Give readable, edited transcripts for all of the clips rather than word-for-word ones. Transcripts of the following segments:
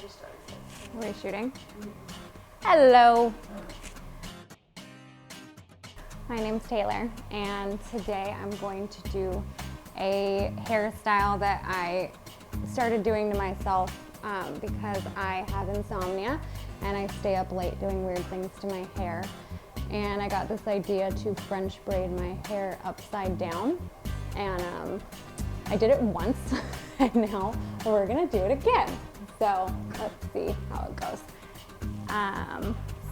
just started. Are we shooting? Hello. My name's Taylor, and today I'm going to do a hairstyle that I started doing to myself because I have insomnia and I stay up late doing weird things to my hair. And I got this idea to French braid my hair upside down, and I did it once and now we're gonna do it again. So let's see how it goes.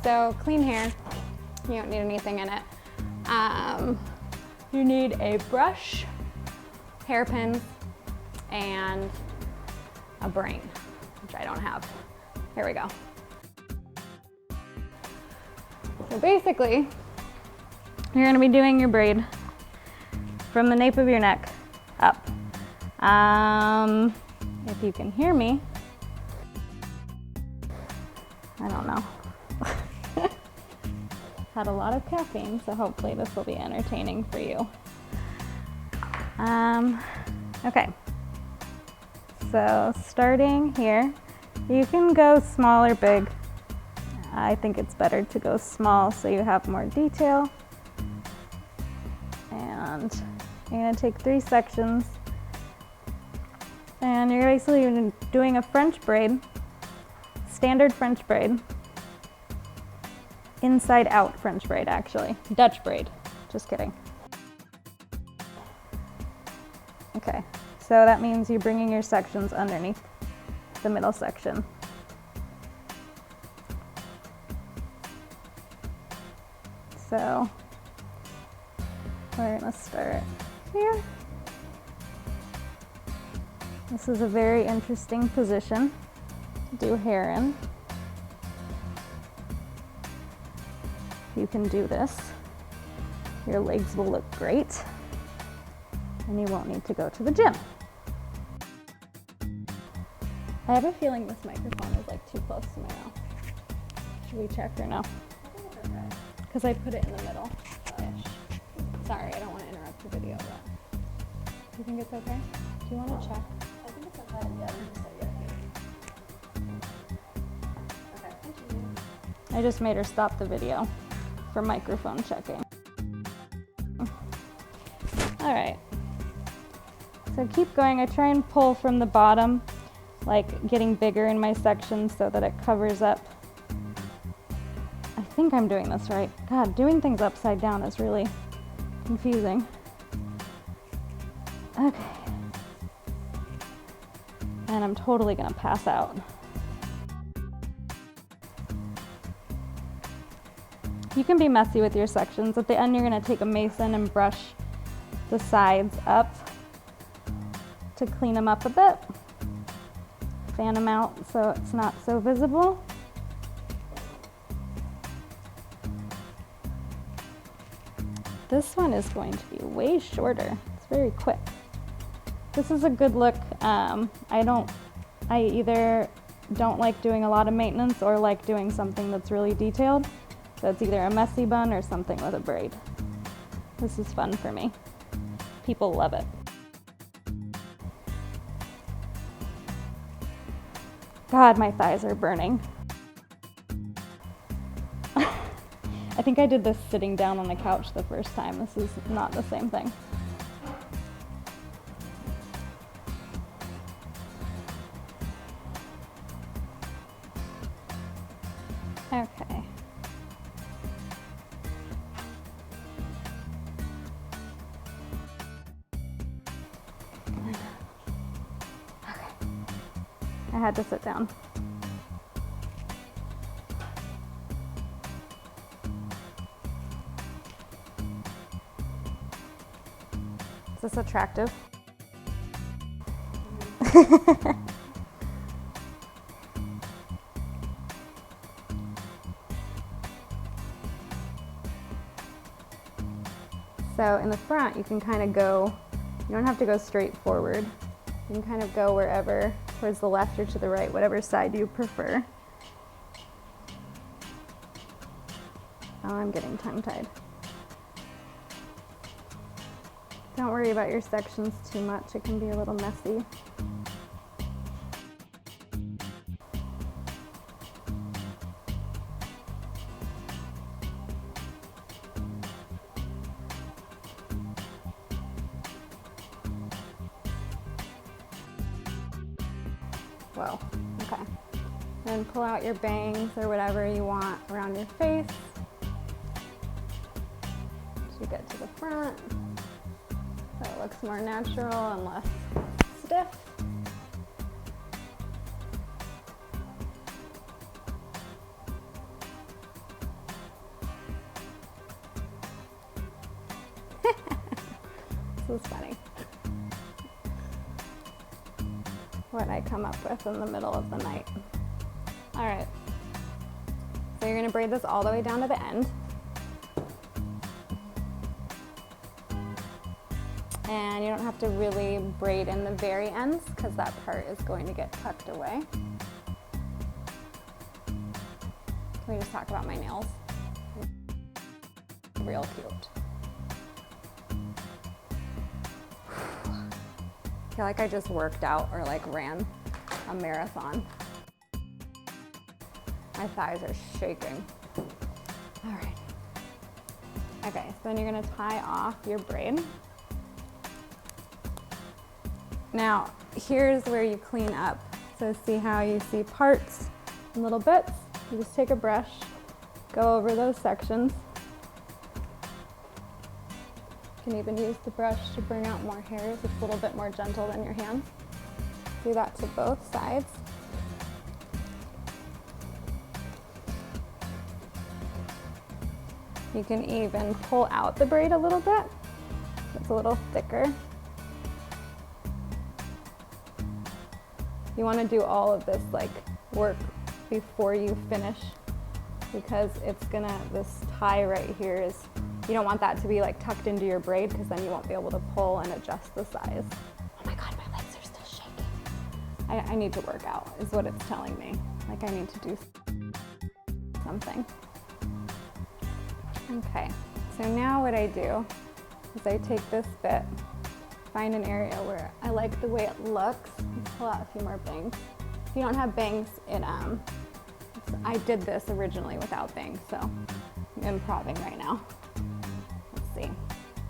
So clean hair, you don't need anything in it. You need a brush, hairpins, and a braid, which I don't have. Here we go. So basically, you're gonna be doing your braid from the nape of your neck up. If you can hear me, I don't know. Had a lot of caffeine, so hopefully this will be entertaining for you. Okay, so starting here, you can go small or big. I think it's better to go small so you have more detail. And you're gonna take 3 sections, and you're basically doing a French braid, standard French braid, inside out French braid actually, Dutch braid, just kidding. Okay, so that means you're bringing your sections underneath the middle section. So we're gonna start here. This is a very interesting position to do hair in. You can do this. Your legs will look great, and you won't need to go to the gym. I have a feeling this microphone is like too close to my mouth. Should we check or no? I think it's okay. Because I put it in the middle-ish. Sorry, I don't want to interrupt the video, but do you think it's okay? Do you want to check? I think it's okay. Yeah, I think so, yeah. Okay, continue. I just made her stop the video for microphone checking. All right, so keep going. I try and pull from the bottom, like getting bigger in my section so that it covers up. I think I'm doing this right. God, doing things upside down is really confusing. Okay. And I'm totally gonna pass out. You can be messy with your sections. At the end, you're gonna take a mason and brush the sides up to clean them up a bit. Fan them out so it's not so visible. This one is going to be way shorter. It's very quick. This is a good look. I either don't like doing a lot of maintenance or like doing something that's really detailed. So it's either a messy bun or something with a braid. This is fun for me. People love it. God, my thighs are burning. I think I did this sitting down on the couch the first time. This is not the same thing. Okay. I had to sit down. Is this attractive? So in the front, you can kind of go, you don't have to go straight forward. You can kind of go wherever, towards the left or to the right, whatever side you prefer. Oh, I'm getting tongue-tied. Don't worry about your sections too much. It can be a little messy. Whoa, okay. Then pull out your bangs or whatever you want around your face. As you get to the front, so it looks more natural and less stiff. This is funny. What I come up with in the middle of the night. All right, so you're gonna braid this all the way down to the end. And you don't have to really braid in the very ends because that part is going to get tucked away. Can we just talk about my nails? Real cute. I feel like I just worked out or like ran a marathon. My thighs are shaking. All right. Okay, so then you're gonna tie off your braid. Now, here's where you clean up. So see how you see parts and little bits? You just take a brush, go over those sections. You can even use the brush to bring out more hairs. It's a little bit more gentle than your hands. Do that to both sides. You can even pull out the braid a little bit. It's a little thicker. You want to do all of this like work before you finish because it's gonna, this tie right here is, you don't want that to be like tucked into your braid because then you won't be able to pull and adjust the size. Oh my God, my legs are still shaking. I need to work out is what it's telling me. Like I need to do something. Okay, so now what I do is I take this bit, find an area where I like the way it looks, and pull out a few more bangs. If you don't have bangs, I did this originally without bangs, so I'm improvising right now. Let's see.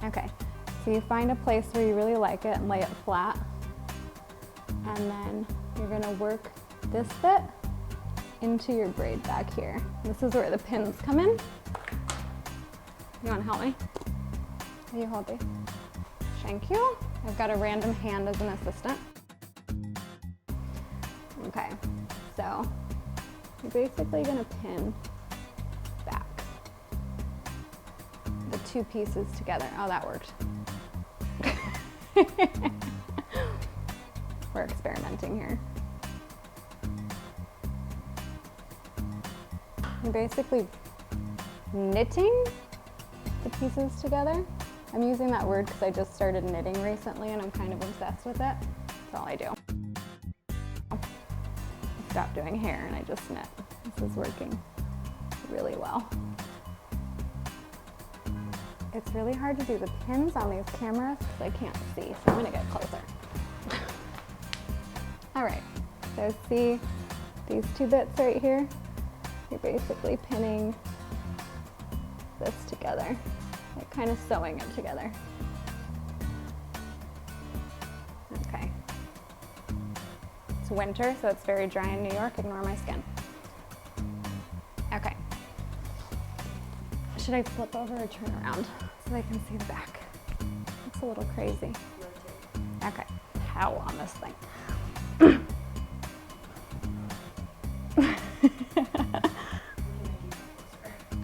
Okay, so you find a place where you really like it and lay it flat, and then you're gonna work this bit into your braid back here. This is where the pins come in. You wanna help me? Will you hold these? Thank you. I've got a random hand as an assistant. Okay, so you're basically gonna pin back the two pieces together. Oh, that worked. We're experimenting here. You're basically knitting the pieces together. I'm using that word because I just started knitting recently and I'm kind of obsessed with it. That's all I do. I stopped doing hair and I just knit. This is working really well. It's really hard to do the pins on these cameras because I can't see, so I'm gonna get closer. All right, so see these two bits right here? You're basically pinning this together, like kind of sewing it together. Okay. It's winter, so it's very dry in New York. Ignore my skin. Okay. Should I flip over or turn around so I can see the back? Looks a little crazy. Okay. How on this thing?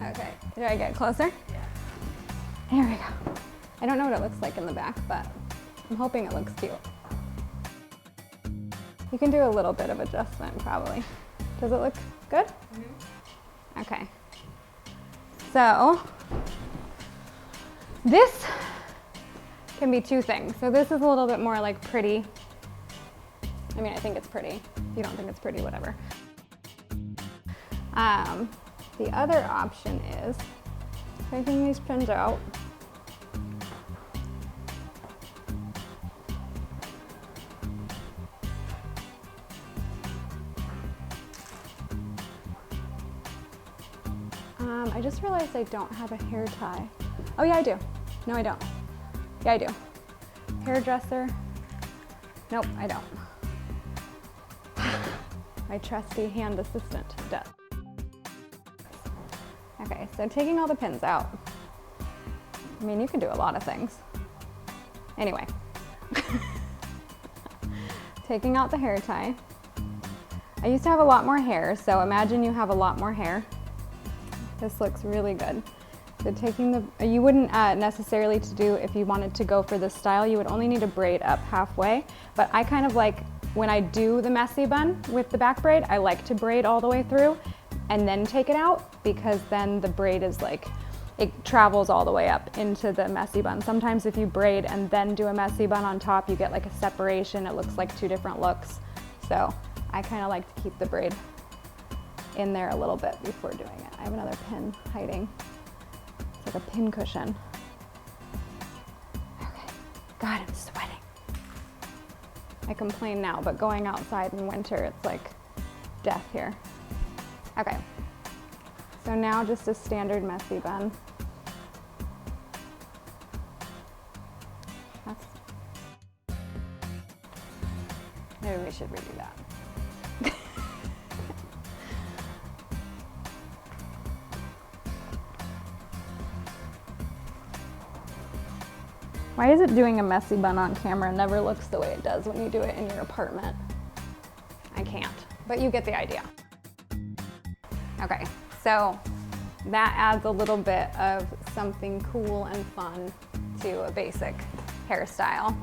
Okay. Do I get closer? Yeah. There we go. I don't know what it looks like in the back, but I'm hoping it looks cute. You can do a little bit of adjustment probably. Does it look good? Mm-hmm. Okay. So this can be two things. So this is a little bit more like pretty. I mean, I think it's pretty. If you don't think it's pretty, whatever. The other option is taking these pins out. I just realized I don't have a hair tie. Oh yeah, I do. No, I don't. Yeah, I do. Hairdresser. Nope, I don't. my trusty hand assistant does. Okay, so taking all the pins out. I mean, you can do a lot of things. Anyway, taking out the hair tie. I used to have a lot more hair, so imagine you have a lot more hair. This looks really good. So taking the, you wouldn't necessarily to do, if you wanted to go for this style, you would only need to braid up halfway. But I kind of like, when I do the messy bun with the back braid, I like to braid all the way through and then take it out, because then the braid is like, it travels all the way up into the messy bun. Sometimes if you braid and then do a messy bun on top, you get like a separation. It looks like two different looks. So I kind of like to keep the braid in there a little bit before doing it. I have another pin hiding. It's like a pin cushion. Okay, God, I'm sweating. I complain now, but going outside in winter, it's like death here. Okay, so now just a standard messy bun. Maybe we should redo that. Why is it doing a messy bun on camera never looks the way it does when you do it in your apartment? I can't, but you get the idea. Okay, so that adds a little bit of something cool and fun to a basic hairstyle.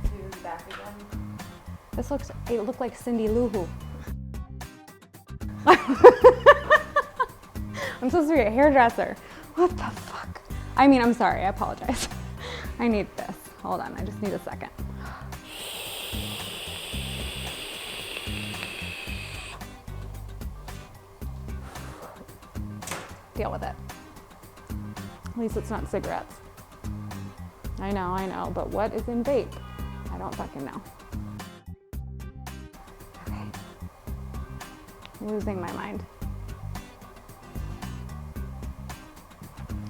Do the back again. This looks, it looked like Cindy Lou Who. I'm supposed to be a hairdresser. What the fuck? I mean, I'm sorry, I apologize. I need this. Hold on, I just need a second. Deal with it. At least it's not cigarettes. I know, but what is in vape? I don't fucking know. Okay. I'm losing my mind.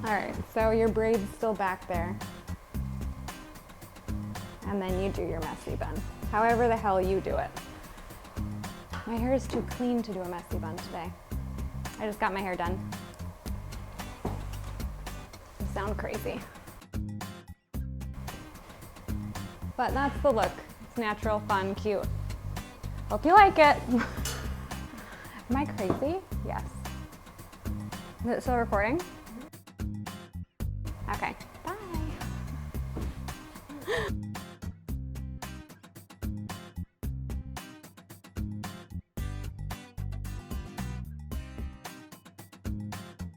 All right, so your braid's still back there. And then you do your messy bun. However the hell you do it. My hair is too clean to do a messy bun today. I just got my hair done. I sound crazy. But that's the look. It's natural, fun, cute. Hope you like it. Am I crazy? Yes. Is it still recording? Okay, bye.